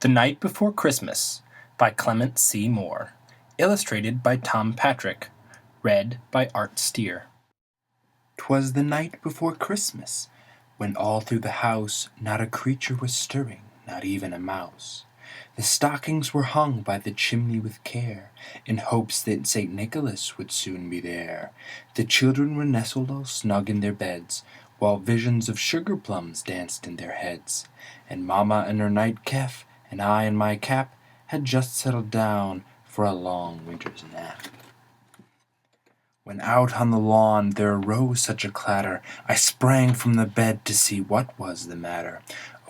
The Night Before Christmas by Clement C. Illustrated by Tom Patrick. Read by Art Steer. 'Twas the night before Christmas, when all through the house not a creature was stirring, not even a mouse. The stockings were hung by the chimney with care, in hopes that St. Nicholas would soon be there. The children were nestled all snug in their beds, while visions of sugar plums danced in their heads. And Mamma in her nightcap, and I in my cap, had just settled down for a long winter's nap. When out on the lawn there arose such a clatter, I sprang from the bed to see what was the matter.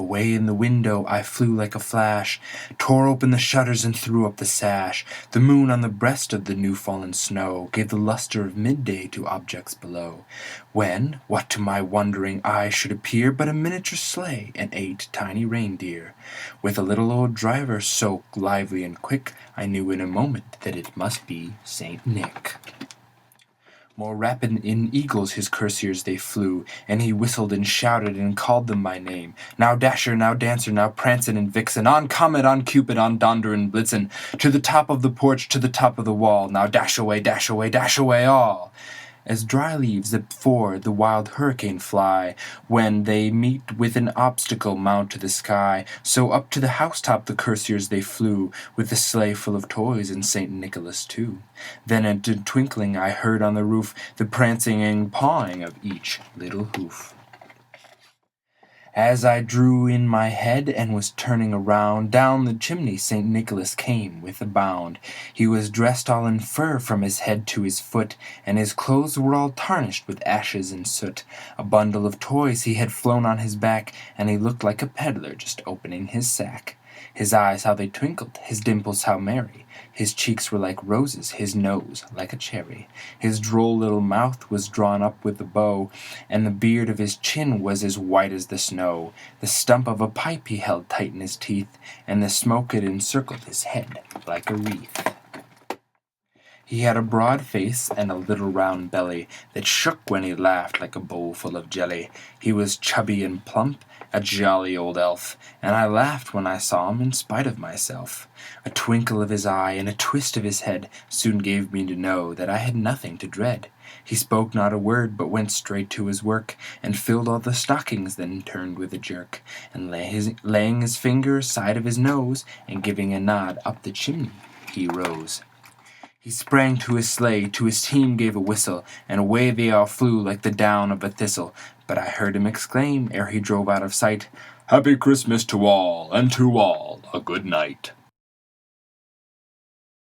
Away in the window I flew like a flash, tore open the shutters and threw up the sash. The moon on the breast of the new-fallen snow gave the luster of midday to objects below. When, what to my wondering eye should appear but a miniature sleigh and 8 tiny reindeer, with a little old driver so lively and quick, I knew in a moment that it must be Saint Nick. More rapid in eagles his coursiers they flew, and he whistled and shouted and called them by name. Now Dasher, now Dancer, now Prancin' and Vixen, on Comet, on Cupid, on Donder and Blitzen, to the top of the porch, to the top of the wall, now dash away, dash away, dash away all! As dry leaves that before the wild hurricane fly, when they meet with an obstacle mount to the sky, so up to the housetop the coursiers they flew, with the sleigh full of toys and St. Nicholas too. Then at a twinkling I heard on the roof the prancing and pawing of each little hoof. As I drew in my head and was turning around, down the chimney St. Nicholas came with a bound. He was dressed all in fur from his head to his foot, and his clothes were all tarnished with ashes and soot. A bundle of toys he had flown on his back, and he looked like a peddler just opening his sack. His eyes how they twinkled, his dimples how merry, his cheeks were like roses, his nose like a cherry. His droll little mouth was drawn up with a bow, and the beard of his chin was as white as the snow. The stump of a pipe he held tight in his teeth, and the smoke had encircled his head like a wreath. He had a broad face and a little round belly that shook when he laughed like a bowl full of jelly. He was chubby and plump, a jolly old elf, and I laughed when I saw him in spite of myself. A twinkle of his eye and a twist of his head soon gave me to know that I had nothing to dread. He spoke not a word, but went straight to his work, and filled all the stockings, then turned with a jerk, and laying his finger side of his nose, and giving a nod up the chimney, he rose. He sprang to his sleigh, to his team gave a whistle, and away they all flew like the down of a thistle. But I heard him exclaim, ere he drove out of sight, "Happy Christmas to all, and to all a good night."